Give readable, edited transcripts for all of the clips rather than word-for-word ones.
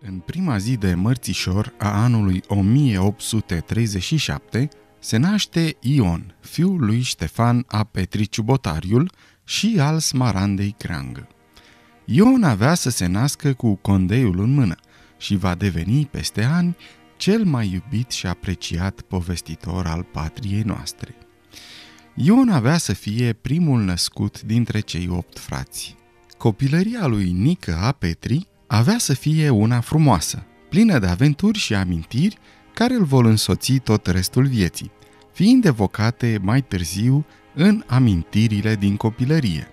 În prima zi de mărțișor a anului 1837 se naște Ion, fiul lui Ștefan a Petri Ciubotariul și al Smarandei Creangă. Ion avea să se nască cu condeiul în mână și va deveni peste ani cel mai iubit și apreciat povestitor al patriei noastre. Ion avea să fie primul născut dintre cei 8 frați. Copilăria lui Nică a Petri avea să fie una frumoasă, plină de aventuri și amintiri care îl vor însoți tot restul vieții, fiind evocate mai târziu în amintirile din copilărie.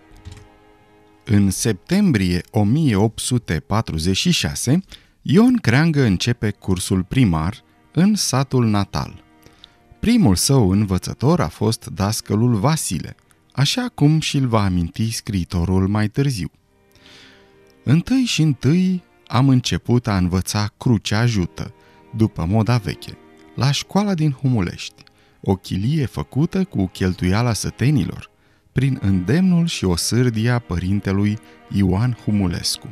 În septembrie 1846, Ion Creangă începe cursul primar în satul natal. Primul său învățător a fost dascălul Vasile, așa cum și-l va aminti scriitorul mai târziu. Întâi și întâi am început a învăța crucea ajută, după moda veche, la școala din Humulești, o chilie făcută cu cheltuiala sătenilor, prin îndemnul și osârdia părintelui Ioan Humulescu.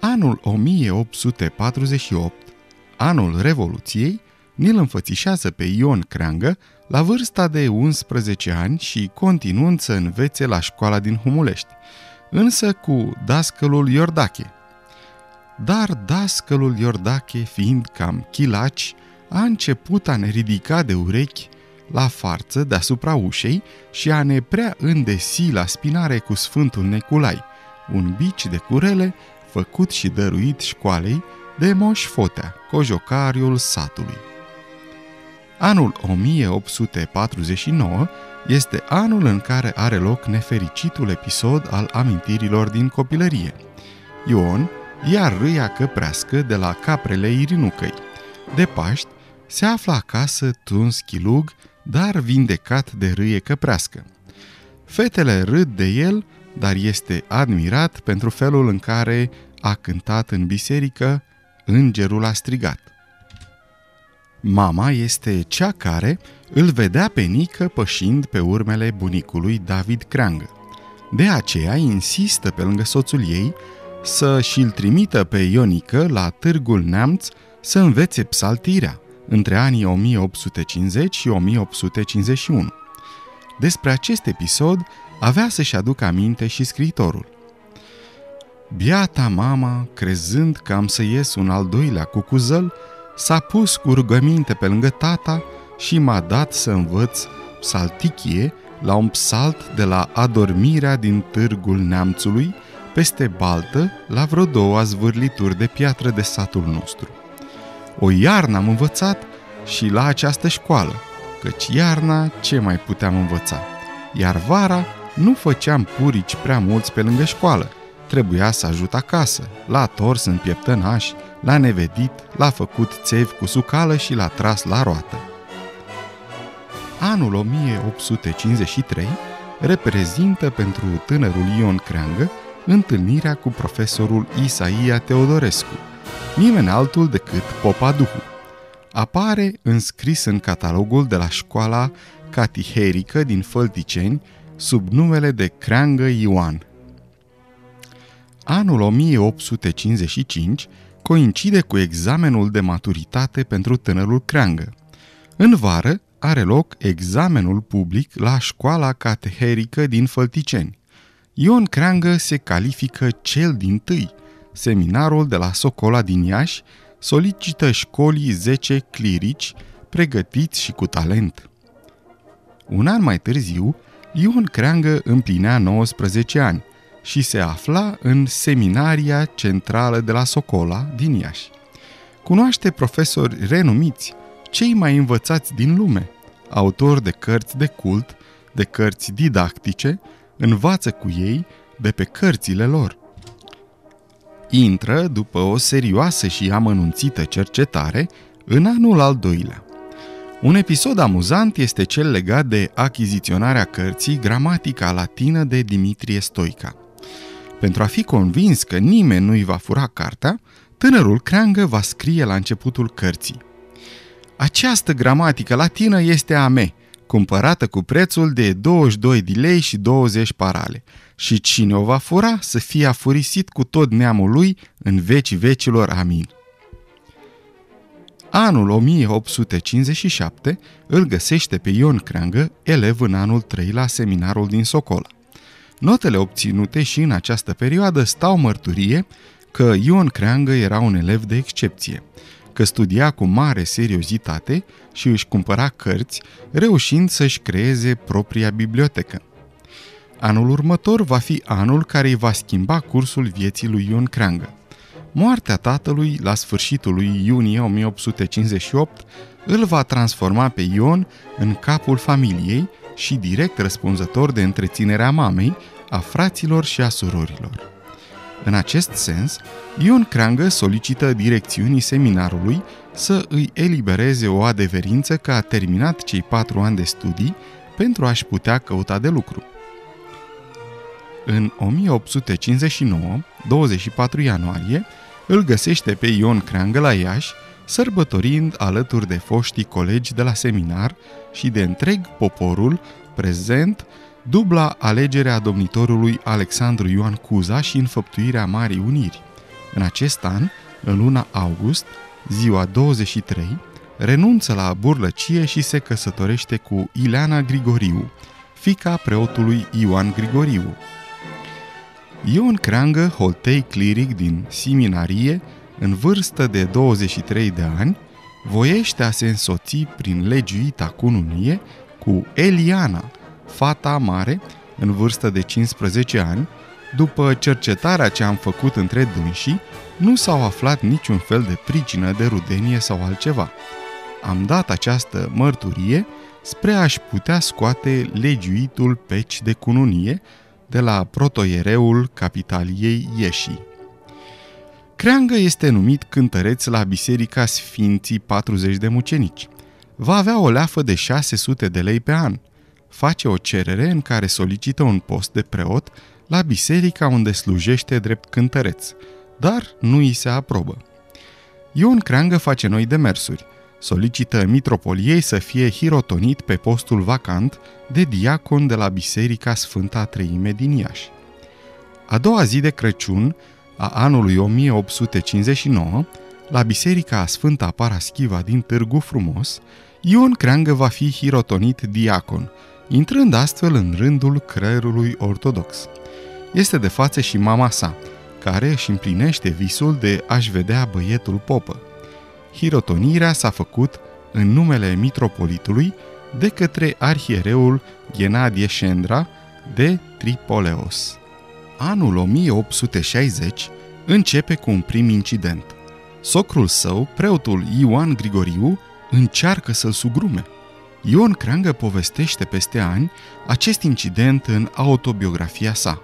Anul 1848, anul Revoluției, ni-l înfățișează pe Ion Creangă la vârsta de 11 ani și continuând să învețe la școala din Humulești, însă cu dascălul Iordache. Dar dascălul Iordache, fiind cam chilaci, a început a ne ridica de urechi la față deasupra ușei și a ne prea îndesi la spinare cu Sfântul Neculai, un bici de curele făcut și dăruit școalei de Moș Fotea, cojocariul satului. Anul 1849 este anul în care are loc nefericitul episod al amintirilor din copilărie. Ion ia râia căprească de la caprele Irinucăi. De Paști se află acasă tuns chilug, dar vindecat de râie căprească. Fetele râd de el, dar este admirat pentru felul în care a cântat în biserică Îngerul a strigat. Mama este cea care îl vedea pe Nică pășind pe urmele bunicului David Creangă. De aceea insistă pe lângă soțul ei să și-l trimită pe Ionică la Târgul Neamț să învețe psaltirea între anii 1850 și 1851. Despre acest episod avea să-și aducă aminte și scriitorul. Biata mama, crezând că am să ies un al doilea cucuzăl, s-a pus cu rugăminte pe lângă tata și m-a dat să învăț psaltichie la un psalt de la adormirea din Târgul Neamțului, peste baltă, la vreo 2 zvârlituri de piatră de satul nostru. O iarnă am învățat și la această școală, căci iarna ce mai puteam învăța, iar vara nu făceam purici prea mulți pe lângă școală, trebuia să ajut acasă, l-a tors în pieptănaș, l-a nevedit, l-a făcut țevi cu sucală și l-a tras la roată. Anul 1853 reprezintă pentru tânărul Ion Creangă întâlnirea cu profesorul Isaia Teodorescu, nimeni altul decât Popa Duhu. Apare înscris în catalogul de la școala catiherică din Fălticeni sub numele de Creangă Ioan. Anul 1855 coincide cu examenul de maturitate pentru tânărul Creangă. În vară are loc examenul public la școala cateherică din Fălticeni. Ion Creangă se califică cel dintâi. Seminarul de la Socola din Iași solicită școlii 10 clirici pregătiți și cu talent. Un an mai târziu, Ion Creangă împlinea 19 ani și se afla în seminaria centrală de la Socola din Iași. Cunoaște profesori renumiți, cei mai învățați din lume, autori de cărți de cult, de cărți didactice, învață cu ei de pe cărțile lor. Intră, după o serioasă și amănunțită cercetare, în anul al doilea. Un episod amuzant este cel legat de achiziționarea cărții Gramatica latină de Dimitrie Stoica. Pentru a fi convins că nimeni nu-i va fura cartea, tânărul Creangă va scrie la începutul cărții: Această gramatică latină este a me, cumpărată cu prețul de 22 de lei și 20 parale. Și cine o va fura să fie afurisit cu tot neamul lui în vecii vecilor. Amin. Anul 1857 îl găsește pe Ion Creangă, elev în anul 3 la seminarul din Socola. Notele obținute și în această perioadă stau mărturie că Ion Creangă era un elev de excepție, că studia cu mare seriozitate și își cumpăra cărți, reușind să-și creeze propria bibliotecă. Anul următor va fi anul care îi va schimba cursul vieții lui Ion Creangă. Moartea tatălui la sfârșitul lui iunie 1858 îl va transforma pe Ion în capul familiei și direct răspunzător de întreținerea mamei, a fraților și a surorilor. În acest sens, Ion Creangă solicită direcțiunii seminarului să îi elibereze o adeverință că a terminat cei 4 ani de studii pentru a-și putea căuta de lucru. În 1859, 24 ianuarie, îl găsește pe Ion Creangă la Iași, sărbătorind alături de foștii colegi de la seminar și de întreg poporul prezent dubla alegere a domnitorului Alexandru Ioan Cuza și înfăptuirea Marii Uniri. În acest an, în luna august, ziua 23, renunță la burlăcie și se căsătorește cu Ileana Grigoriu, fiica preotului Ioan Grigoriu. Ion Creangă, holtei cliric din Siminarie, în vârstă de 23 de ani, voiește a se însoți prin legiuita cununie cu Eliana, fata mare, în vârstă de 15 ani. După cercetarea ce am făcut între dânsii, nu s-au aflat niciun fel de pricină de rudenie sau altceva. Am dat această mărturie spre a-și putea scoate legiuitul peci de cununie de la protoiereul capitaliei Ieșii. Creangă este numit cântăreț la Biserica Sfinții 40 de Mucenici. Va avea o leafă de 600 de lei pe an. Face o cerere în care solicită un post de preot la biserica unde slujește drept cântăreț, dar nu îi se aprobă. Ion Creangă face noi demersuri. Solicită mitropoliei să fie hirotonit pe postul vacant de diacon de la Biserica Sfânta Treime din Iași. A doua zi de Crăciun a anului 1859, la Biserica Sfânta Paraschiva din Târgu Frumos, Ion Creangă va fi hirotonit diacon, intrând astfel în rândul clerului ortodox. Este de față și mama sa, care își împlinește visul de a-și vedea băietul popă. Hirotonirea s-a făcut în numele mitropolitului de către arhiereul Ghenadie Șendra de Tripoleos. Anul 1860 începe cu un prim incident. Socrul său, preotul Ioan Grigoriu, încearcă să-l sugrume. Ion Creangă povestește peste ani acest incident în autobiografia sa.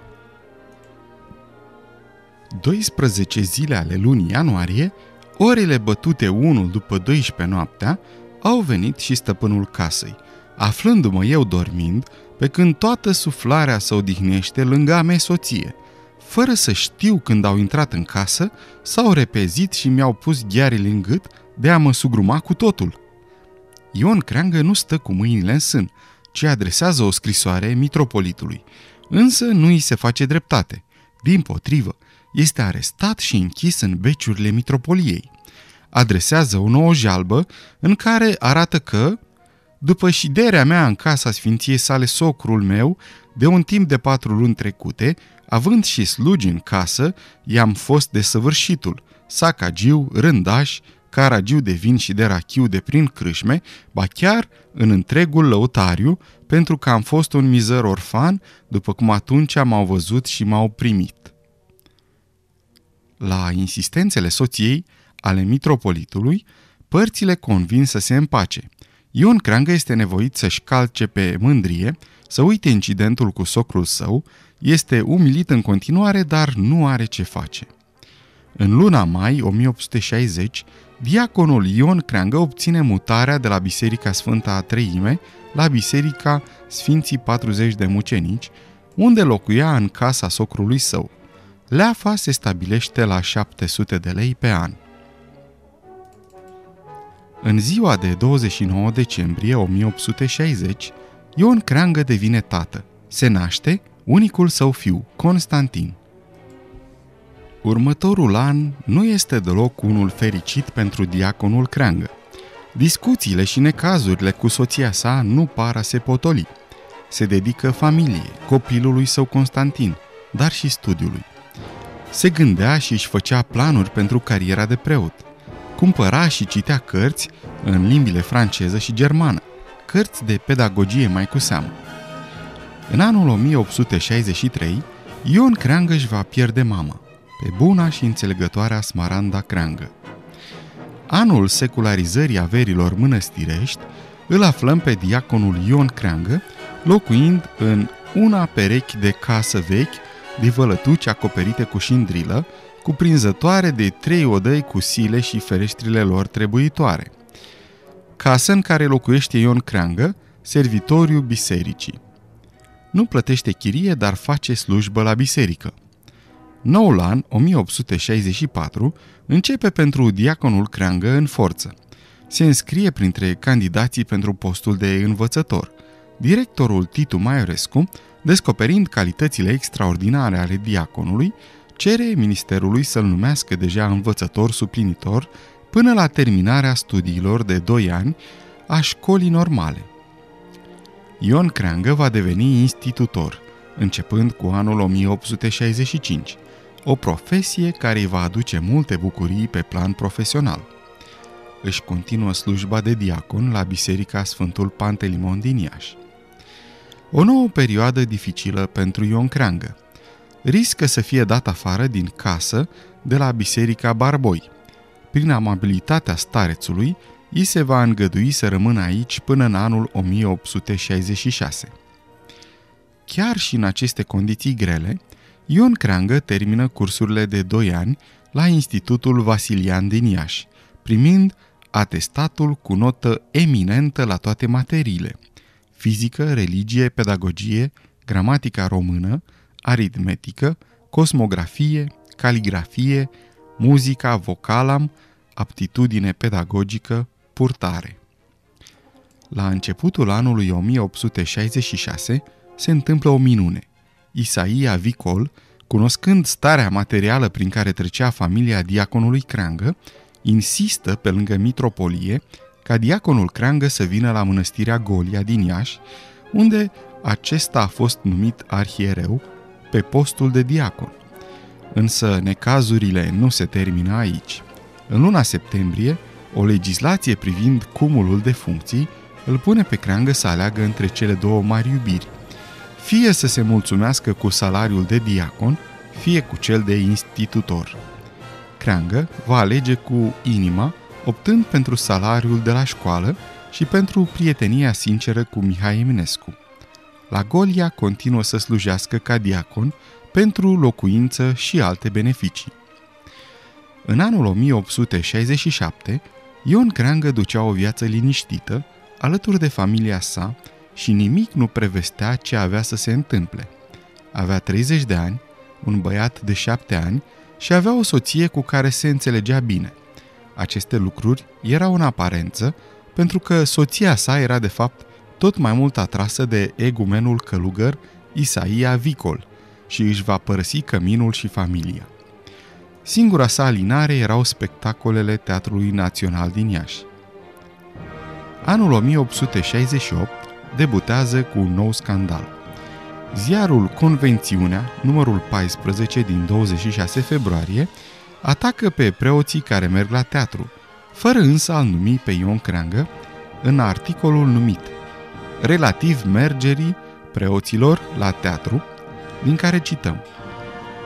12 zile ale lunii ianuarie, orele bătute unul după 12 noaptea, au venit și stăpânul casei, aflându-mă eu dormind, pe când toată suflarea se odihnește lângă a mea soție. Fără să știu când au intrat în casă, s-au repezit și mi-au pus ghearele în gât de a mă sugruma cu totul. Ion Creangă nu stă cu mâinile în sân, ci adresează o scrisoare mitropolitului, însă nu îi se face dreptate. Dimpotrivă, este arestat și închis în beciurile mitropoliei. Adresează o nouă jalbă în care arată că, după șiderea mea în casa sfinției sale socrul meu, de un timp de 4 luni trecute, având și slugi în casă, i-am fost desăvârșitul, sacagiu, rândaș, caragiu de vin și de rachiu de prin crâșme, ba chiar în întregul lăutariu, pentru că am fost un mizăr orfan, după cum atunci m-au văzut și m-au primit. La insistențele soției, ale mitropolitului, părțile convin să se împace. Ion Creangă este nevoit să-și calce pe mândrie, să uite incidentul cu socrul său, este umilit în continuare, dar nu are ce face. În luna mai 1860, diaconul Ion Creangă obține mutarea de la Biserica Sfânta Treime la Biserica Sfinții 40 de Mucenici, unde locuia în casa socrului său. Leafa se stabilește la 700 de lei pe an. În ziua de 29 decembrie 1860, Ion Creangă devine tată. Se naște unicul său fiu, Constantin. Următorul an nu este deloc unul fericit pentru diaconul Creangă. Discuțiile și necazurile cu soția sa nu par a se potoli. Se dedică familiei, copilului său Constantin, dar și studiului. Se gândea și își făcea planuri pentru cariera de preot. Cumpăra și citea cărți în limbile franceză și germană, cărți de pedagogie mai cu seamă. În anul 1863, Ion Creangă își va pierde mama, pe buna și înțelegătoarea Smaranda Creangă. Anul secularizării averilor mănăstirești îl aflăm pe diaconul Ion Creangă locuind în una perechi de casă vechi de vălătuci acoperite cu șindrilă, cuprinzătoare de 3 odăi cu sile și fereștrile lor trebuitoare. Casă în care locuiește Ion Creangă, servitoriu bisericii. Nu plătește chirie, dar face slujbă la biserică. Noul an, 1864, începe pentru diaconul Creangă în forță. Se înscrie printre candidații pentru postul de învățător. Directorul Titu Maiorescu, descoperind calitățile extraordinare ale diaconului, cere ministerului să-l numească deja învățător suplinitor până la terminarea studiilor de 2 ani a școlii normale. Ion Creangă va deveni institutor, începând cu anul 1865, o profesie care îi va aduce multe bucurii pe plan profesional. Își continuă slujba de diacon la Biserica Sfântul Pantelimon din Iași. O nouă perioadă dificilă pentru Ion Creangă. Riscă să fie dat afară din casă de la Biserica Barboi. Prin amabilitatea starețului, îi se va îngădui să rămână aici până în anul 1866. Chiar și în aceste condiții grele, Ion Creangă termină cursurile de 2 ani la Institutul Vasilian din Iași, primind atestatul cu notă eminentă la toate materiile: fizică, religie, pedagogie, gramatica română, aritmetică, cosmografie, caligrafie, muzica, vocalam, aptitudine pedagogică, purtare. La începutul anului 1866 se întâmplă o minune. Isaia Vicol, cunoscând starea materială prin care trecea familia diaconului Creangă, insistă pe lângă mitropolie ca diaconul Creangă să vină la mănăstirea Golia din Iași, unde acesta a fost numit arhiereu pe postul de diacon. Însă necazurile nu se termină aici. În luna septembrie, o legislație privind cumulul de funcții îl pune pe Creangă să aleagă între cele 2 mari iubiri: fie să se mulțumească cu salariul de diacon, fie cu cel de institutor. Creangă va alege cu inima, optând pentru salariul de la școală și pentru prietenia sinceră cu Mihai Eminescu. La Golia continuă să slujească ca diacon pentru locuință și alte beneficii. În anul 1867, Ion Creangă ducea o viață liniștită, alături de familia sa, și nimic nu prevestea ce avea să se întâmple. Avea 30 de ani, un băiat de 7 ani și avea o soție cu care se înțelegea bine. Aceste lucruri erau în aparență, pentru că soția sa era de fapt tot mai mult atrasă de egumenul călugăr Isaia Vicol și își va părăsi căminul și familia. Singura sa alinare erau spectacolele Teatrului Național din Iași. Anul 1868 debutează cu un nou scandal. Ziarul Convențiunea, numărul 14 din 26 februarie, atacă pe preoții care merg la teatru, fără însă a-l numi pe Ion Creangă în articolul numit relativ mergerii preoților la teatru, din care cităm: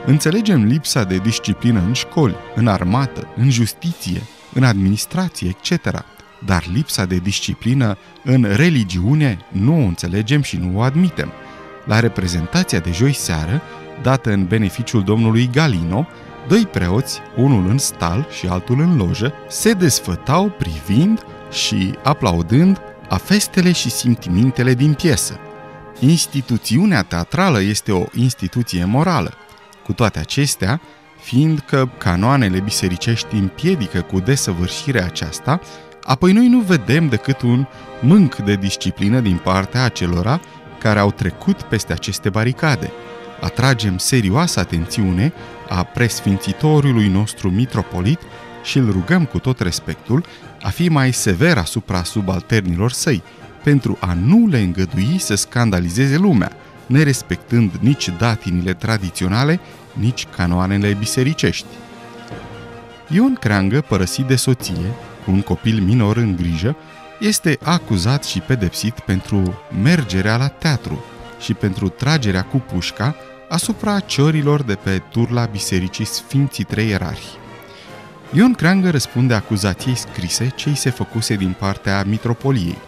înțelegem lipsa de disciplină în școli, în armată, în justiție, în administrație, etc., dar lipsa de disciplină în religiune nu o înțelegem și nu o admitem. La reprezentația de joi seară, dată în beneficiul domnului Galino, 2 preoți, unul în stal și altul în lojă, se desfătau privind și aplaudând a festele și simțimintele din piesă. Instituțiunea teatrală este o instituție morală. Cu toate acestea, fiindcă canoanele bisericești împiedică cu desăvârșire aceasta, Apoi noi nu vedem decât un mânc de disciplină din partea acelora care au trecut peste aceste baricade. Atragem serioasă atențiune a presfințitorului nostru mitropolit și îl rugăm cu tot respectul a fi mai sever asupra subalternilor săi, pentru a nu le îngădui să scandalizeze lumea, nerespectând nici datinile tradiționale, nici canoanele bisericești. Ion Creangă, părăsit de soție, cu un copil minor în grijă, este acuzat și pedepsit pentru mergerea la teatru și pentru tragerea cu pușca asupra ciorilor de pe turla bisericii Sfinții Trei Ierarhi. Ion Creangă răspunde acuzației scrise ce îi se făcuse din partea mitropoliei.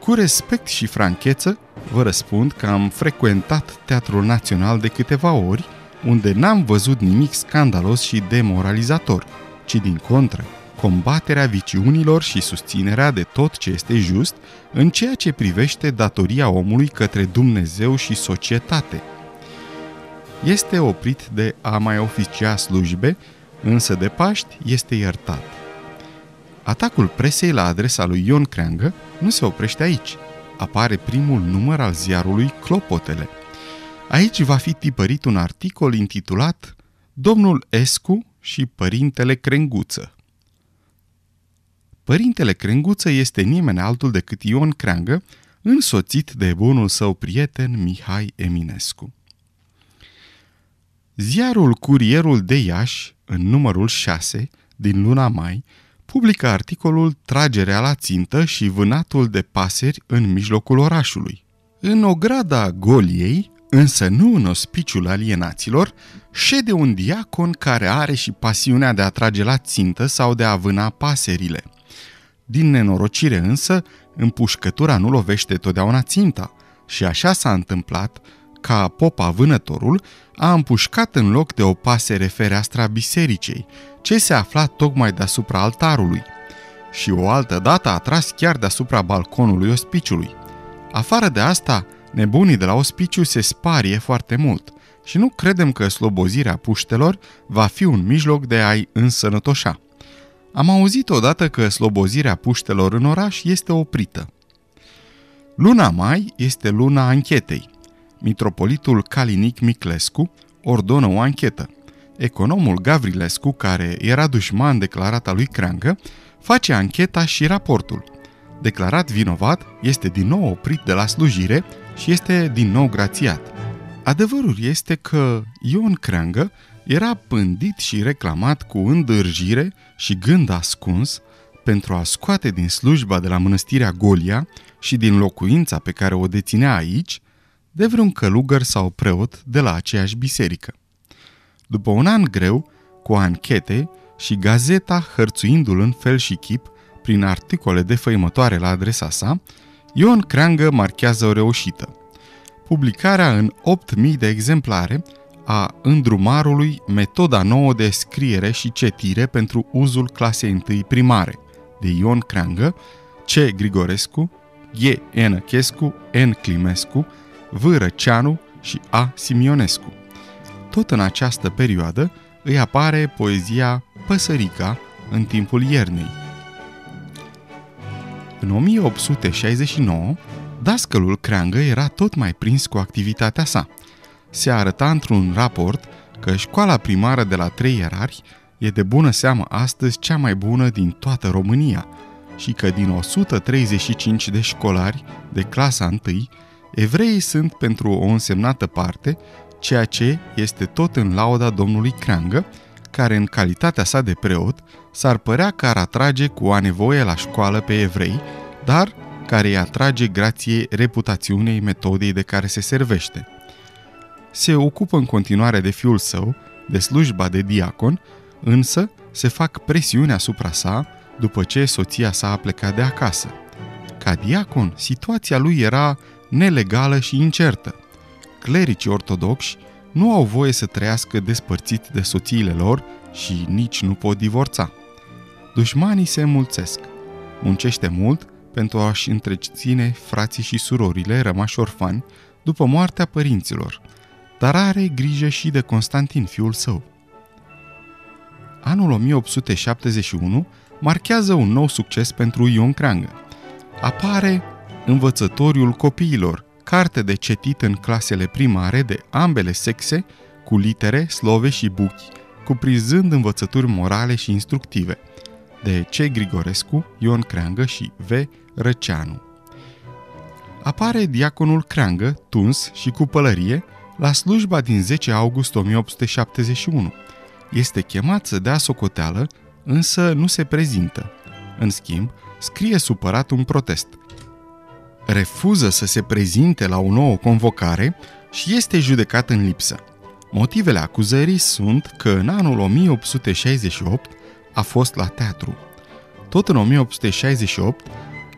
Cu respect și francheță, vă răspund că am frecventat Teatrul Național de câteva ori, unde n-am văzut nimic scandalos și demoralizator, ci din contră, combaterea viciunilor și susținerea de tot ce este just în ceea ce privește datoria omului către Dumnezeu și societate. Este oprit de a mai oficia slujbe, însă de Paști este iertat. Atacul presei la adresa lui Ion Creangă nu se oprește aici. Apare primul număr al ziarului Clopotele. Aici va fi tipărit un articol intitulat Domnul Escu și Părintele Crenguță. Părintele Crenguță este nimeni altul decât Ion Creangă, însoțit de bunul său prieten Mihai Eminescu. Ziarul Curierul de Iași, în numărul 6, din luna mai, publică articolul Tragerea la țintă și vânatul de pasări în mijlocul orașului. În ograda Goliei, însă nu în ospiciul alienaților, șede un diacon care are și pasiunea de a trage la țintă sau de a vâna pasările. Din nenorocire însă, împușcătura nu lovește totdeauna ținta și așa s-a întâmplat ca popa vânătorul a împușcat în loc de o pasăre fereastra bisericei, ce se afla tocmai deasupra altarului, și o altă dată a tras chiar deasupra balconului ospiciului. Afară de asta, nebunii de la ospiciu se sparie foarte mult și nu credem că slobozirea puștelor va fi un mijloc de a-i însănătoșa. Am auzit odată că slobozirea puștelor în oraș este oprită. Luna mai este luna anchetei. Mitropolitul Calinic Miclescu ordonă o anchetă. Economul Gavrilescu, care era dușman declarat al lui Creangă, face ancheta și raportul. Declarat vinovat, este din nou oprit de la slujire și este din nou grațiat. Adevărul este că Ion Creangă era pândit și reclamat cu îndârjire și gând ascuns pentru a scoate din slujba de la mănăstirea Golia și din locuința pe care o deținea aici de vreun călugăr sau preot de la aceeași biserică. După un an greu, cu anchete și gazeta hărțuindu-l în fel și chip prin articole defăimătoare la adresa sa, Ion Creangă marchează o reușită. Publicarea în 8.000 de exemplare a îndrumarului Metoda nouă de scriere și citire pentru uzul clasei 1 primare, de Ion Creangă, C. Grigorescu, G. Enăchescu, N. Climescu, V. Răceanu și A. Simionescu. Tot în această perioadă îi apare poezia Păsărica în timpul iernii. În 1869, dascălul Creangă era tot mai prins cu activitatea sa. Se arăta într-un raport că școala primară de la Trei Ierarhi e de bună seamă astăzi cea mai bună din toată România și că din 135 de școlari de clasa 1, evreii sunt pentru o însemnată parte, ceea ce este tot în lauda domnului Creangă, care în calitatea sa de preot s-ar părea că ar atrage cu a nevoie la școală pe evrei, dar care îi atrage grație reputațiunei metodei de care se servește. Se ocupă în continuare de fiul său, de slujba de diacon, însă se fac presiuni asupra sa după ce soția sa a plecat de acasă. Ca diacon, situația lui era nelegală și incertă. Clericii ortodoxi nu au voie să trăiască despărțiți de soțiile lor și nici nu pot divorța. Dușmanii se înmulțesc. Muncește mult pentru a-și întreține frații și surorile rămași orfani după moartea părinților, dar are grijă și de Constantin, fiul său. Anul 1871 marchează un nou succes pentru Ion Creangă. Apare Învățătoriul copiilor, carte de citit în clasele primare de ambele sexe, cu litere, slove și buchi, cuprinzând învățături morale și instructive, de C. Grigorescu, Ion Creangă și V. Răceanu. Apare Diaconul Creangă, tuns și cu pălărie, la slujba din 10 august 1871. Este chemat să dea socoteală, însă nu se prezintă. În schimb, scrie supărat un protest. Refuză să se prezinte la o nouă convocare și este judecat în lipsă. Motivele acuzării sunt că în anul 1868 a fost la teatru. Tot în 1868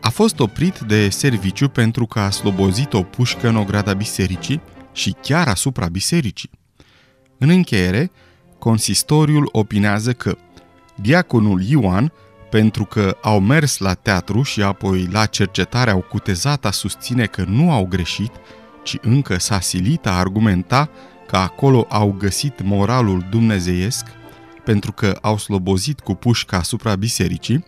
a fost oprit de serviciu pentru că a slobozit o pușcă în ograda bisericii și chiar asupra bisericii. În încheiere, consistoriul opinează că diaconul Ioan, pentru că au mers la teatru și apoi la cercetare au cutezat a susține că nu au greșit, ci încă s-a silit a argumenta că acolo au găsit moralul dumnezeiesc, pentru că au slobozit cu pușca asupra bisericii,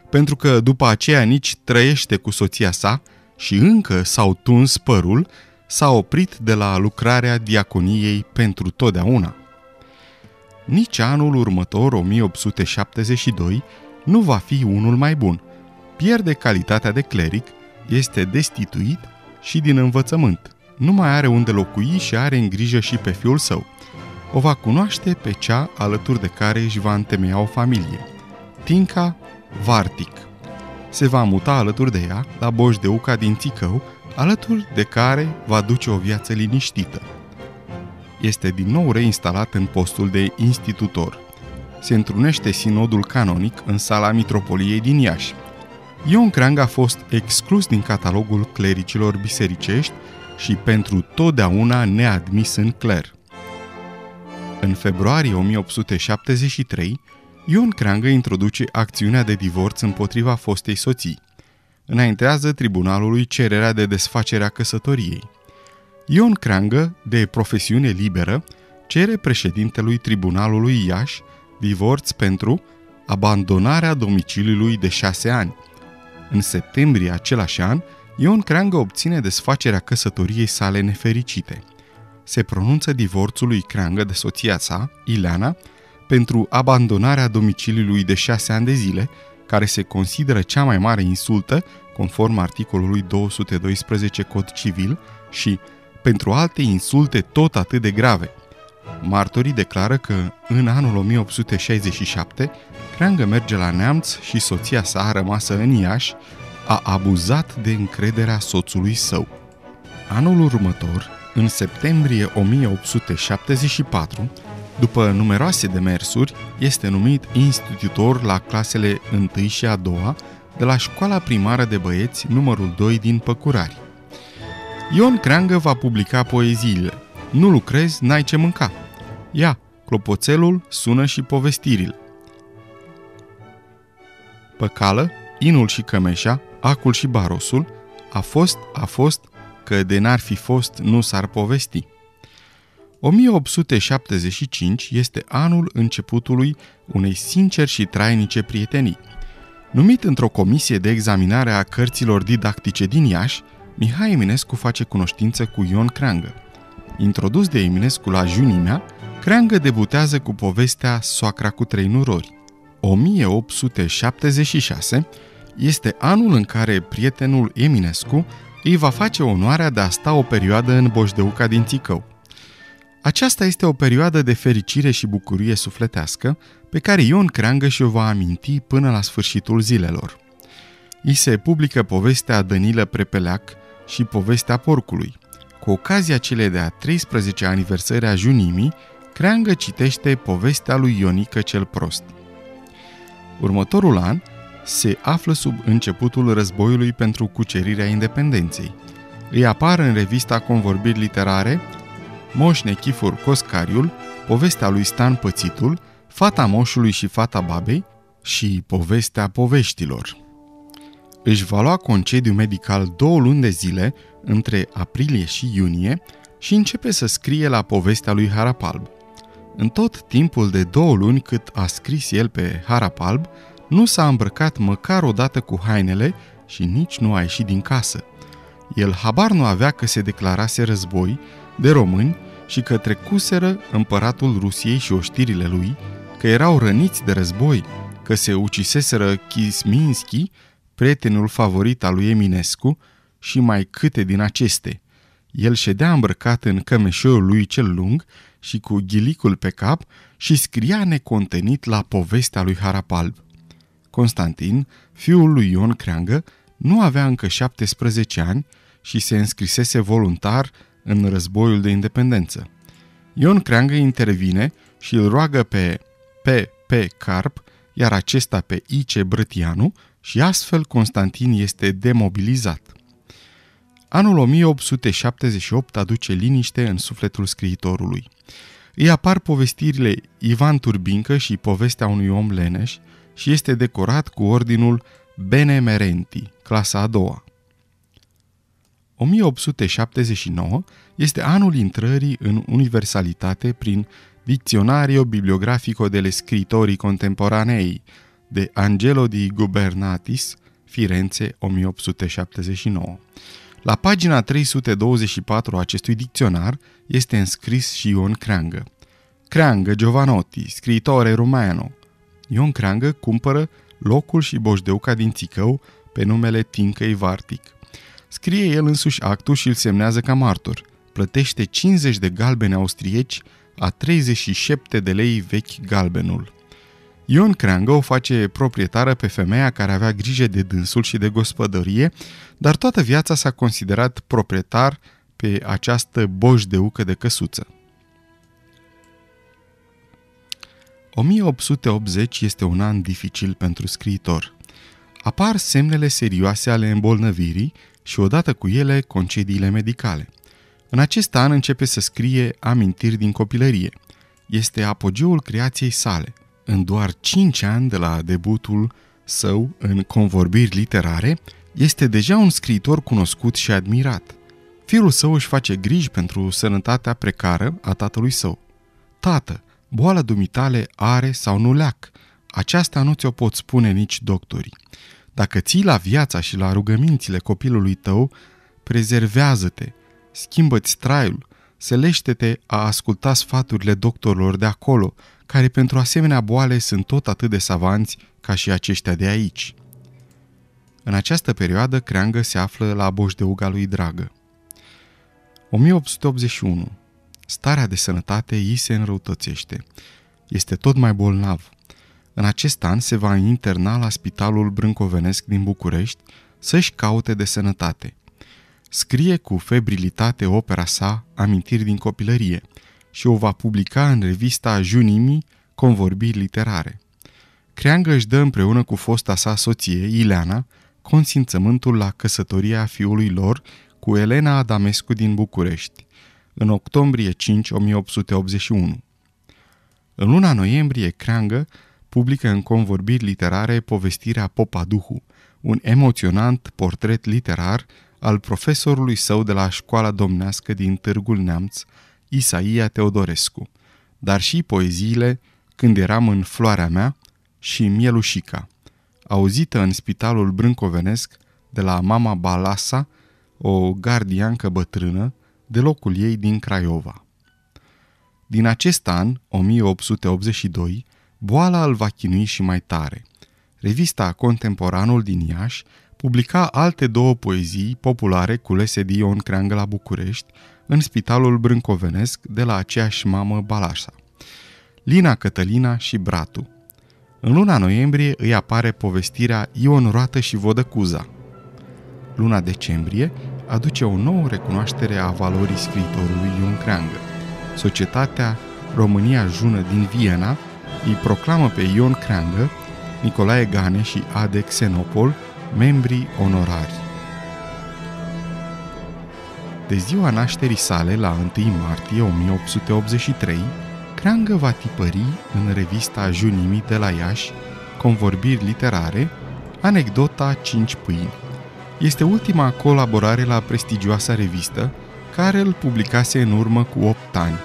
pentru că după aceea nici trăiește cu soția sa și încă s-au tuns părul, s-a oprit de la lucrarea diaconiei pentru totdeauna. Nici anul următor, 1872, nu va fi unul mai bun. Pierde calitatea de cleric, este destituit și din învățământ. Nu mai are unde locui și are în grijă și pe fiul său. O va cunoaște pe cea alături de care își va întemeia o familie, Tinca Vartic. Se va muta alături de ea la Bojdeuca din Țicău, alături de care va duce o viață liniștită. Este din nou reinstalat în postul de institutor. Se întrunește sinodul canonic în sala mitropoliei din Iași. Ion Creangă a fost exclus din catalogul clericilor bisericești și pentru totdeauna neadmis în cler. În februarie 1873, Ion Creangă introduce acțiunea de divorț împotriva fostei soții. Înaintează tribunalului cererea de desfacere a căsătoriei. Ion Creangă, de profesiune liberă, cere președintelui tribunalului Iași divorț pentru abandonarea domiciliului de 6 ani. În septembrie același an, Ion Creangă obține desfacerea căsătoriei sale nefericite. Se pronunță divorțul lui Creangă de soția sa, Ileana, pentru abandonarea domiciliului de 6 ani de zile, care se consideră cea mai mare insultă, conform articolului 212 Cod Civil, și pentru alte insulte tot atât de grave. Martorii declară că în anul 1867 Creangă merge la Neamț și soția sa, rămasă în Iași, a abuzat de încrederea soțului său. Anul următor, în septembrie 1874, după numeroase demersuri, este numit institutor la clasele 1 și a 2 de la școala primară de băieți numărul 2 din Păcurari. Ion Creangă va publica poeziile Nu lucrezi, n-ai ce mânca. Ia, clopoțelul, sună și povestirile. Păcală, Inul și Cămeșa, Acul și Barosul, a fost, că de n-ar fi fost nu s-ar povesti. 1875 este anul începutului unei sinceri și trainice prietenii. Numit într-o comisie de examinare a cărților didactice din Iași, Mihai Eminescu face cunoștință cu Ion Creangă. Introdus de Eminescu la Junimea, Creangă debutează cu povestea Soacra cu 3 nurori. 1876 este anul în care prietenul Eminescu îi va face onoarea de a sta o perioadă în Bojdeuca din Țicău. Aceasta este o perioadă de fericire și bucurie sufletească pe care Ion Creangă și-o va aminti până la sfârșitul zilelor. I se publică povestea Dănilă Prepeleac și povestea porcului. Cu ocazia celei de-a 13-a aniversări a Junimii, Creangă citește povestea lui Ionică cel Prost. Următorul an se află sub începutul războiului pentru cucerirea independenței. Îi apar în revista Convorbiri literare Moș Nechifur Coscariul, povestea lui Stan Pățitul, Fata moșului și fata babei și povestea poveștilor. Își va lua concediu medical 2 luni de zile între aprilie și iunie și începe să scrie la povestea lui Harapalb. În tot timpul de 2 luni cât a scris el pe Harapalb, nu s-a îmbrăcat măcar odată cu hainele și nici nu a ieșit din casă. El habar nu avea că se declarase război de români și că trecuseră împăratul Rusiei și oștirile lui, că erau răniți de război, că se uciseseră Chisminski, prietenul favorit al lui Eminescu, și mai câte din aceste. El ședea îmbrăcat în cămeșorul lui cel lung și cu ghilicul pe cap și scria necontenit la povestea lui Harapalb. Constantin, fiul lui Ion Creangă, nu avea încă 17 ani și se înscrisese voluntar în războiul de independență. Ion Creangă intervine și îl roagă pe P. Carp, iar acesta pe I.C. Brătianu, și astfel Constantin este demobilizat. Anul 1878 aduce liniște în sufletul scriitorului. Îi apar povestirile Ivan Turbincă și Povestea unui om leneș și este decorat cu ordinul Benemerenti, clasa a doua. 1879 este anul intrării în universalitate prin Dicționario Bibliografico delle Scrittori Contemporanei de Angelo di Gubernatis, Firenze, 1879. La pagina 324 a acestui dicționar este înscris și Ion Creangă. Creangă Giovanotti, scriitore romano. Ion Creangă cumpără locul și boșdeuca din Țicău pe numele Tincăi Vartic. Scrie el însuși actul și îl semnează ca martor. Plătește 50 de galbeni austrieci, a 37 de lei vechi galbenul. Ion Creangă o face proprietară pe femeia care avea grijă de dânsul și de gospodărie, dar toată viața s-a considerat proprietar pe această boșdeucă de căsuță. 1880 este un an dificil pentru scriitor. Apar semnele serioase ale îmbolnăvirii și odată cu ele concediile medicale. În acest an începe să scrie Amintiri din copilărie. Este apogeul creației sale. În doar 5 ani de la debutul său în convorbiri literare, este deja un scriitor cunoscut și admirat. Fiul său își face griji pentru sănătatea precară a tatălui său. Tată, boala dumitale are sau nu leac? Aceasta nu ți-o pot spune nici doctorii. Dacă ții la viața și la rugămințile copilului tău, prezervează-te, schimbă-ți traiul, selește-te a asculta sfaturile doctorilor de acolo, care pentru asemenea boale sunt tot atât de savanți ca și aceștia de aici. În această perioadă, Creangă se află la boșdeuga lui Dragă. 1881. Starea de sănătate îi se înrăutățește. Este tot mai bolnav. În acest an se va interna la Spitalul Brâncovenesc din București să-și caute de sănătate. Scrie cu febrilitate opera sa Amintiri din copilărie și o va publica în revista Junimii Convorbiri literare. Creangă își dă împreună cu fosta sa soție, Ileana, consimțământul la căsătoria fiului lor cu Elena Adamescu din București, în octombrie 5, 1881. În luna noiembrie, Creangă publică în Convorbiri literare povestirea Popaduhu, un emoționant portret literar al profesorului său de la școala domnească din Târgul Neamț, Isaia Teodorescu, dar și poeziile Când eram în floarea mea și Mielușica, auzită în Spitalul Brâncovenesc de la mama Balasa, o gardiancă bătrână, de locul ei din Craiova. Din acest an, 1882, boala îl va chinui și mai tare. Revista Contemporanul din Iași publica alte 2 poezii populare culese de Ion Creangă la București, în Spitalul Brâncovenesc de la aceeași mamă Balasa. Lina Cătălina și Bratu. În luna noiembrie îi apare povestirea Ion Roată și Vodăcuza. Luna decembrie aduce o nouă recunoaștere a valorii scriitorului Ion Creangă. Societatea România Jună din Viena îi proclamă pe Ion Creangă, Nicolae Gane și Ade Xenopol membrii onorari. De ziua nașterii sale, la 1 martie 1883, Creangă va tipări în revista Junimii de la Iași, Convorbiri literare, anecdota 5 pâini. Este ultima colaborare la prestigioasa revistă, care îl publicase în urmă cu 8 ani.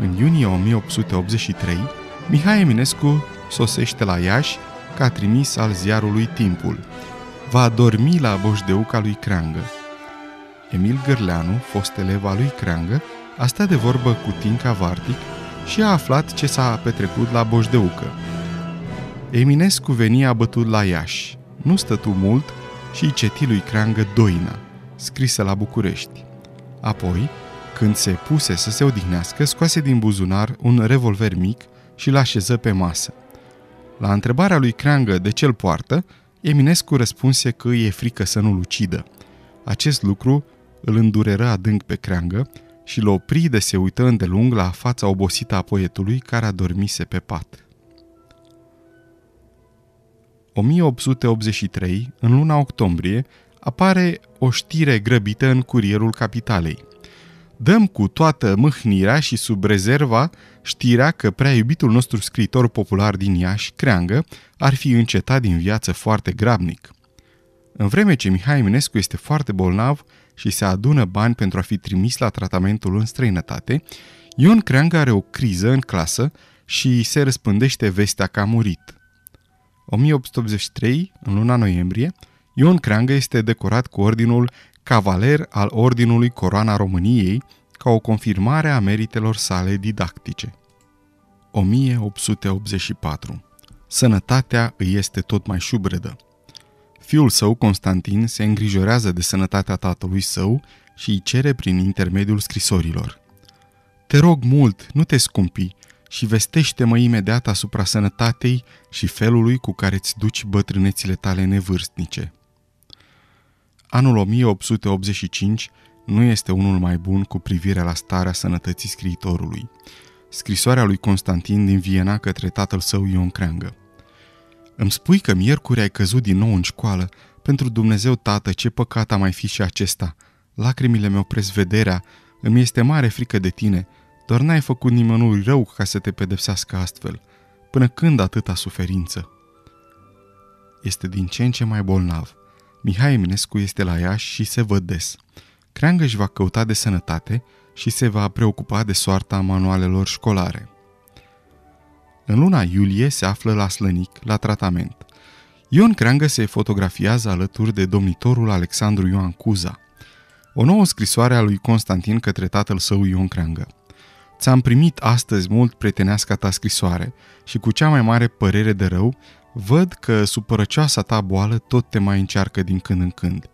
În iunie 1883, Mihai Eminescu sosește la Iași ca trimis al ziarului Timpul. Va dormi la Boșdeuca lui Creangă. Emil Gârleanu, fost elev al lui Creangă, a stat de vorbă cu Tinca Vartic și a aflat ce s-a petrecut la Boșdeucă. Eminescu venia bătut la Iași. Nu stătu mult și ceti lui Creangă Doina, scrisă la București. Apoi, când se puse să se odihnească, scoase din buzunar un revolver mic și l-așeză pe masă. La întrebarea lui Creangă de ce-l poartă, Eminescu răspunse că îi e frică să nu-l ucidă. Acest lucru îl îndureră adânc pe Creangă și l opri de se uită îndelung la fața obosită a poetului care adormise pe pat. 1883, în luna octombrie, apare o știre grăbită în Curierul Capitalei. Dăm cu toată mâhnirea și sub rezerva știrea că prea iubitul nostru scriitor popular din Iași, Creangă, ar fi încetat din viață foarte grabnic. În vreme ce Mihai Eminescu este foarte bolnav și se adună bani pentru a fi trimis la tratamentul în străinătate, Ion Creangă are o criză în clasă și se răspândește vestea că a murit. 1883, în luna noiembrie, Ion Creangă este decorat cu ordinul Cavaler al Ordinului Coroana României ca o confirmare a meritelor sale didactice. 1884. Sănătatea îi este tot mai șubredă. Fiul său, Constantin, se îngrijorează de sănătatea tatălui său și îi cere prin intermediul scrisorilor: Te rog mult, nu te scumpi și vestește-mă imediat asupra sănătatei și felului cu care îți duci bătrânețile tale nevârstnice. Anul 1885 nu este unul mai bun cu privire la starea sănătății scriitorului. Scrisoarea lui Constantin din Viena către tatăl său Ion Creangă. Îmi spui că miercuri ai căzut din nou în școală? Pentru Dumnezeu, tată, ce păcat a mai fi și acesta! Lacrimile mi opresc vederea, îmi este mare frică de tine, doar n-ai făcut nimănui rău ca să te pedepsească astfel. Până când atâta suferință? Este din ce în ce mai bolnav. Mihai Eminescu este la Iași și se văd des. Creangă își va căuta de sănătate și se va preocupa de soarta manualelor școlare. În luna iulie se află la Slănic, la tratament. Ion Creangă se fotografiază alături de domnitorul Alexandru Ioan Cuza. O nouă scrisoare a lui Constantin către tatăl său Ion Creangă. Ți-am primit astăzi mult prieteneasca ta scrisoare și cu cea mai mare părere de rău văd că supărăcioasa ta boală tot te mai încearcă din când în când.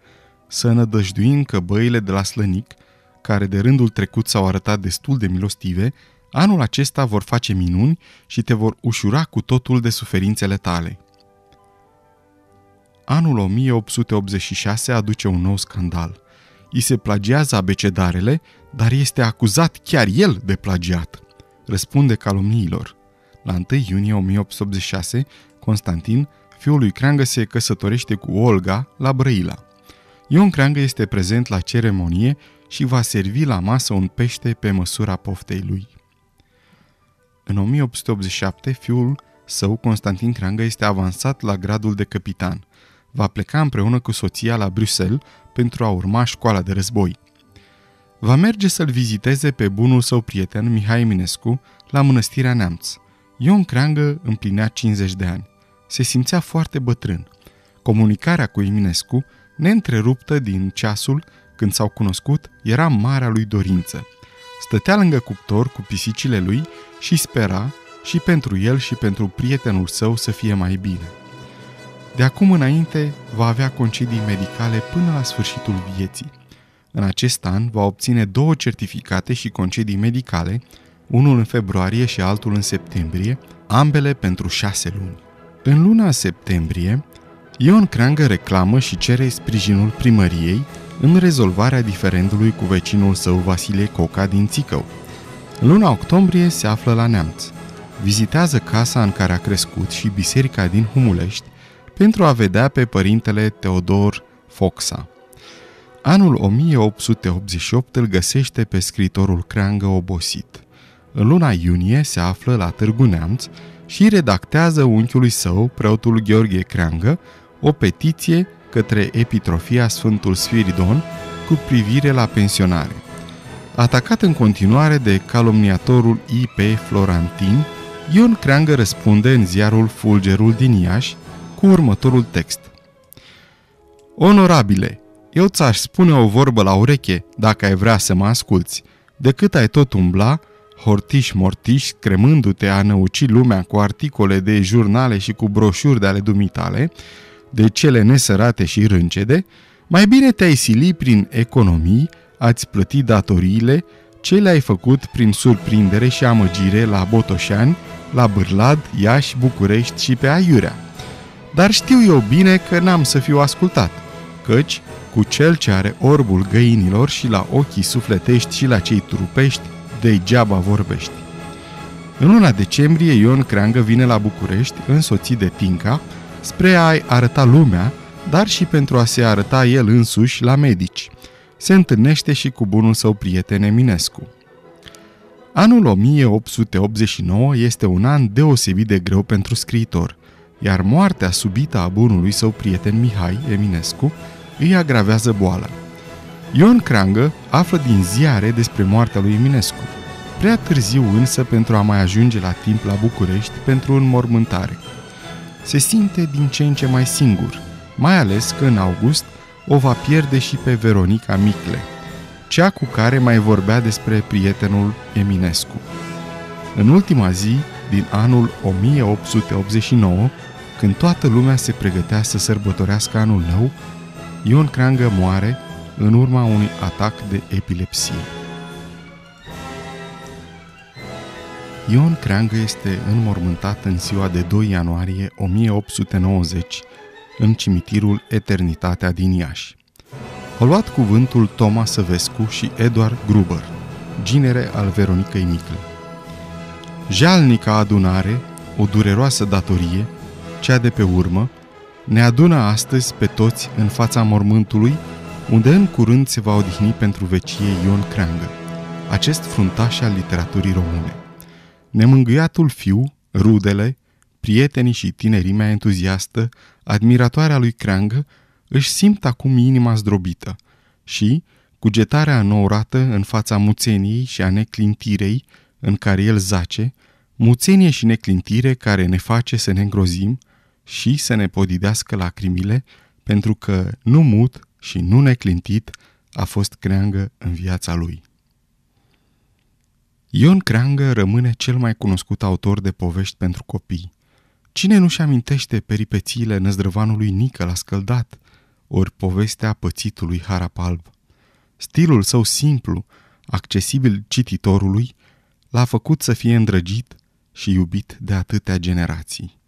Să nădăjduim că băile de la Slănic, care de rândul trecut s-au arătat destul de milostive, anul acesta vor face minuni și te vor ușura cu totul de suferințele tale. Anul 1886 aduce un nou scandal. I se plagiază abecedarele, dar este acuzat chiar el de plagiat. Răspunde calomniilor. La 1 iunie 1886, Constantin, fiul lui Creangă, se căsătorește cu Olga la Brăila. Ion Creangă este prezent la ceremonie și va servi la masă un pește pe măsura poftei lui. În 1887, fiul său, Constantin Creangă, este avansat la gradul de capitan. Va pleca împreună cu soția la Bruxelles pentru a urma școala de război. Va merge să-l viziteze pe bunul său prieten, Mihai Eminescu, la Mănăstirea Neamț. Ion Creangă împlinea 50 de ani. Se simțea foarte bătrân. Comunicarea cu Eminescu, neîntreruptă din ceasul când s-au cunoscut, era marea lui dorință. Stătea lângă cuptor cu pisicile lui și spera și pentru el și pentru prietenul său să fie mai bine. De acum înainte va avea concedii medicale până la sfârșitul vieții. În acest an va obține 2 certificate și concedii medicale, unul în februarie și altul în septembrie, ambele pentru 6 luni. În luna septembrie, Ion Creangă reclamă și cere sprijinul primăriei în rezolvarea diferendului cu vecinul său Vasile Coca din Țicău. În luna octombrie se află la Neamț. Vizitează casa în care a crescut și biserica din Humulești pentru a vedea pe părintele Teodor Foxa. Anul 1888 îl găsește pe scriitorul Creangă obosit. În luna iunie se află la Târgu Neamț și redactează unchiului său, preotul Gheorghe Creangă, o petiție către Epitrofia Sfântul Sfiridon cu privire la pensionare. Atacat în continuare de calomniatorul I.P. Florantin, Ion Creangă răspunde în ziarul Fulgerul din Iași cu următorul text. Onorabile, eu ți-aș spune o vorbă la ureche, dacă ai vrea să mă asculți, decât ai tot umbla, hortiș-mortiș, cremându-te a năuci lumea cu articole de jurnale și cu broșuri de ale dumitale, de cele nesărate și râncede, mai bine te-ai sili prin economii, a-ți plăti datoriile, ce le-ai făcut prin surprindere și amăgire la Botoșani, la Bârlad, Iași, București și pe aiurea. Dar știu eu bine că n-am să fiu ascultat, căci, cu cel ce are orbul găinilor și la ochii sufletești și la cei trupești, degeaba vorbești. În luna decembrie, Ion Creangă vine la București, însoțit de Pinca, spre a-i arăta lumea, dar și pentru a se arăta el însuși la medici. Se întâlnește și cu bunul său prieten Eminescu. Anul 1889 este un an deosebit de greu pentru scriitor, iar moartea subită a bunului său prieten Mihai Eminescu îi agravează boala. Ion Creangă află din ziare despre moartea lui Eminescu, prea târziu însă pentru a mai ajunge la timp la București pentru înmormântare. Se simte din ce în ce mai singur, mai ales că în august o va pierde și pe Veronica Micle, cea cu care mai vorbea despre prietenul Eminescu. În ultima zi din anul 1889, când toată lumea se pregătea să sărbătorească anul nou, Ion Creangă moare în urma unui atac de epilepsie. Ion Creangă este înmormântat în ziua de 2 ianuarie 1890 în cimitirul Eternitatea din Iași. Au luat cuvântul Toma Săvescu și Eduard Gruber, ginere al Veronicăi Micle. Jalnica adunare, o dureroasă datorie, cea de pe urmă, ne adună astăzi pe toți în fața mormântului, unde în curând se va odihni pentru vecie Ion Creangă, acest fruntaș al literaturii române. Nemângâiatul fiu, rudele, prietenii și tinerimea entuziastă, admiratoarea lui Creangă, își simt acum inima zdrobită și, cugetarea înnourată în fața muțeniei și a neclintirei în care el zace, muțenie și neclintire care ne face să ne îngrozim și să ne podidească lacrimile, pentru că nu mut și nu neclintit a fost Creangă în viața lui. Ion Creangă rămâne cel mai cunoscut autor de povești pentru copii. Cine nu-și amintește peripețiile năzdrăvanului Nică la Scăldat, ori povestea pățitului Harap Alb? Stilul său simplu, accesibil cititorului, l-a făcut să fie îndrăgit și iubit de atâtea generații.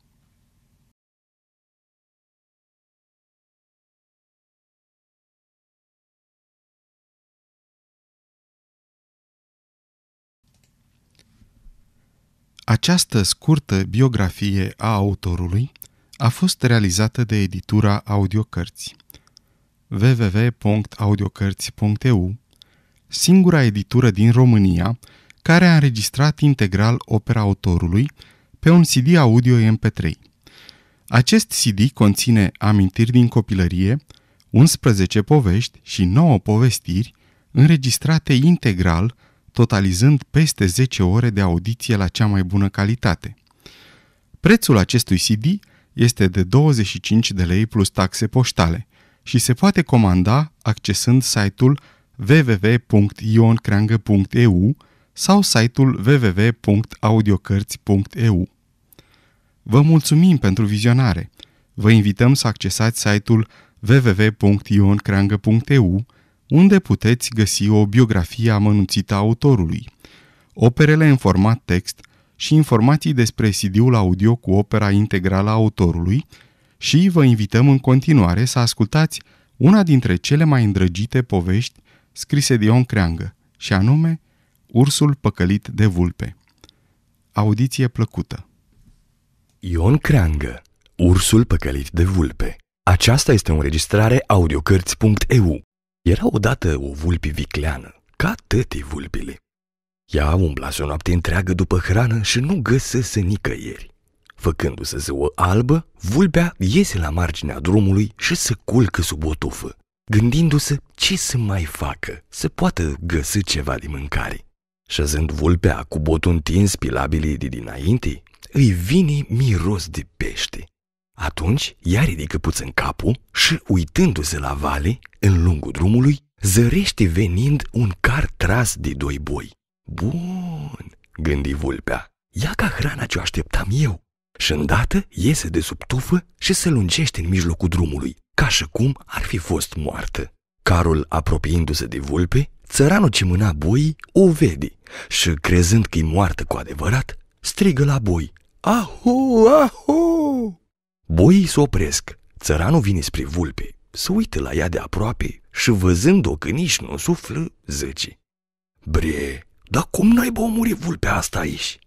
Această scurtă biografie a autorului a fost realizată de editura Audiocărți. www.audiocărți.eu, singura editură din România care a înregistrat integral opera autorului pe un CD audio MP3. Acest CD conține amintiri din copilărie, 11 povești și 9 povestiri înregistrate integral, totalizând peste 10 ore de audiție la cea mai bună calitate. Prețul acestui CD este de 25 de lei plus taxe poștale și se poate comanda accesând site-ul www.ioncreangă.eu sau site-ul www.audiocărți.eu. Vă mulțumim pentru vizionare! Vă invităm să accesați site-ul www.ioncreangă.eu, unde puteți găsi o biografie amănunțită a autorului, operele în format text și informații despre CD-ul audio cu opera integrală a autorului și vă invităm în continuare să ascultați una dintre cele mai îndrăgite povești scrise de Ion Creangă, și anume Ursul păcălit de vulpe. Audiție plăcută! Ion Creangă, Ursul păcălit de vulpe. Aceasta este o înregistrare audiocărți.eu. Era odată o vulpe vicleană, ca toate vulpile. Ea umblase o noapte întreagă după hrană și nu găsese nicăieri. Făcându-se ziua albă, vulpea iese la marginea drumului și se culcă sub o tufă, gândindu-se ce să mai facă, să poată găsi ceva de mâncare. Șezând vulpea cu botul întins pe labilii de dinainte, îi vine miros de pește. Atunci ea ridică puțin capul și, uitându-se la vale, în lungul drumului, zărește venind un car tras de 2 boi. Bun, gândi vulpea, ia ca hrana ce o așteptam eu. Și îndată iese de sub tufă și se lungește în mijlocul drumului, ca și cum ar fi fost moartă. Carul, apropiindu-se de vulpe, țăranul ce mâna boii o vede și, crezând că-i moartă cu adevărat, strigă la boi: Ahu, ahu! Boii se opresc. Țăranul vine spre vulpe, se uită la ea de aproape și, văzând-o că nici nu suflă, zice: Bre, dar cum naiba o muri vulpea asta aici?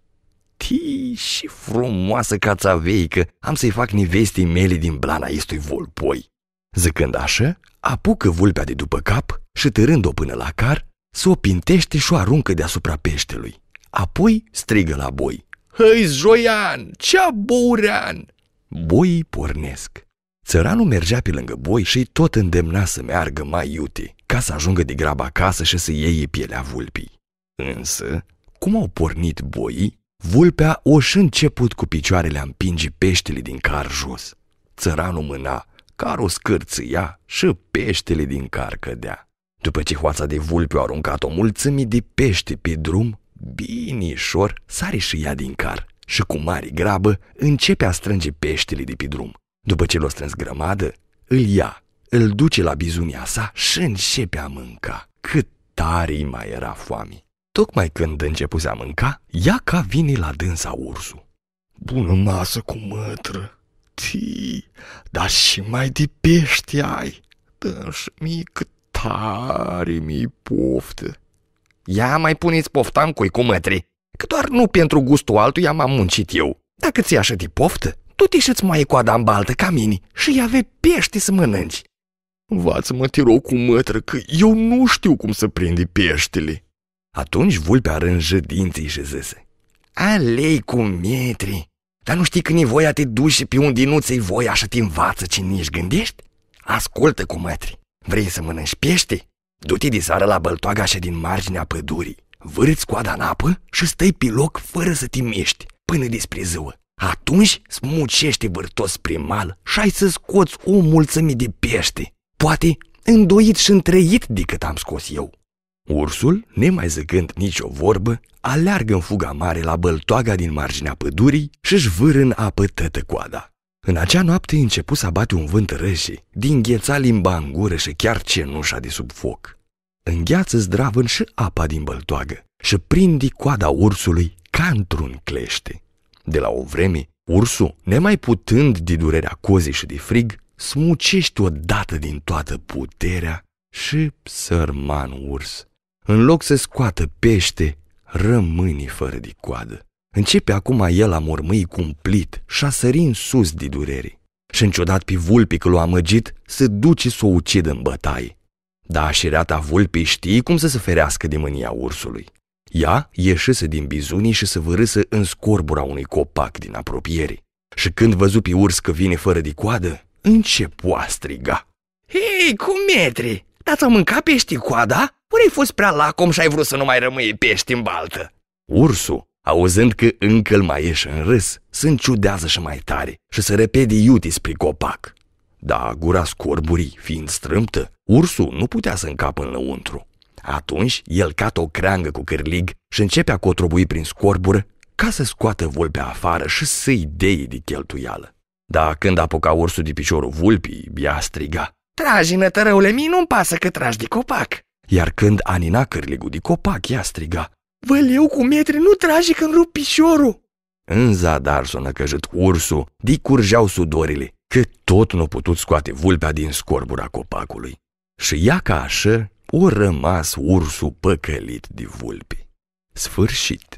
Tii, și frumoasă cațaveică, am să-i fac nevestei mele din blana istui volpoi. Zicând așa, apucă vulpea de după cap și, târând-o până la car, se o pintește și o aruncă deasupra peștelui. Apoi strigă la boi: Hăi, Zoian, cea bourean! Boii pornesc. Țăranul mergea pe lângă boi și tot îndemna să meargă mai iute, ca să ajungă de grabă acasă și să iei pielea vulpii. Însă, cum au pornit boii, vulpea o și început cu picioarele a împinge peștele din car jos. Țăranul mâna, carul scârțâia și peștele din car cădea. După ce hoața de vulpe a aruncat o mulțime de pește pe drum, binișor sare și ea din car și, cu mare grabă, începe a strânge peștele de pe drum. După ce l-o strâns grămadă, îl ia, îl duce la bizunia sa și începe a mânca. Cât tare-i mai era foame! Tocmai când începuse a mânca, Iaca vine la dânsa ursul. Bună masă cu mătră! Tii, dar și mai de pește ai! Dă-și mie cât tare mi-i poftă! Ia mai puneți pofta în cui cu mătri, că doar nu pentru gustul altuia m-am muncit eu. Dacă ți-e așa de poftă, du-te și-ți mai coada în baltă ca mine și ia avea pește să mănânci. Învață-mă, te rog, cu mătră, că eu nu știu cum să prinde peștele. Atunci vulpea rânjă dinții și zise: Alei cu metri, dar nu știi că nevoia te duci pe unde nu ți-i voia și te învață ce nici gândești? Ascultă, cu mătri, vrei să mănânci pește? Du-te de seară la băltoaga așa din marginea pădurii, vârâți coada în apă și stai pe loc fără să te miști până despre ziua. Atunci smucește vârtos spre mal și ai să scoți o mulțime de pește, poate îndoit și întrăit decât am scos eu. Ursul, nemai zicând nicio vorbă, aleargă în fuga mare la băltoaga din marginea pădurii și-și vâră în apă tătă coada. În acea noapte începu să bate un vânt rece, din-gheța limba în gură și chiar cenușa de sub foc. Îngheață zdravăn și apa din băltoagă și prinde coada ursului ca într-un clește. De la o vreme, ursul, nemai putând de durerea cozii și de frig, smucește odată din toată puterea și, sărman urs, în loc să scoată pește, rămâne fără de coadă. Începe acum el a mormâi cumplit și a sări în sus de durere. Și înciudat pe vulpi că l-a amăgit, se duce să o ucidă în bătaie. Dar așireata vulpii știe cum să se ferească de mânia ursului. Ea ieșise din bizunii și se vârâsă în scorbura unui copac din apropiere. Și când văzu pe urs că vine fără de coadă, începu a striga: Hei, cu metri, dați-o mânca pești coada? Ori ai fost prea lacom și ai vrut să nu mai rămâie pești în baltă? Ursul, auzând că încă îl mai ieși în râs, se înciudează și mai tare și se repede iute spre copac. Dar gura scorburii fiind strâmtă, ursul nu putea să încapă înăuntru. Atunci el cată o creangă cu cârlig și începe a cotrobui prin scorbură ca să scoată vulpea afară și să-i deie de cheltuială. Dar când apuca ursul de piciorul vulpii, ea striga: Tragi, nătărăule, mie nu-mi pasă că tragi de copac. Iar când anina cârligul de copac, ea striga: Văleu cu metri, nu tragi când rup piciorul. În zadar s-o năcăjit ursul, de curgeau sudorile, că tot nu putut scoate vulpea din scorbura copacului. Și ea ca așa o rămas ursul păcălit de vulpi. Sfârșit.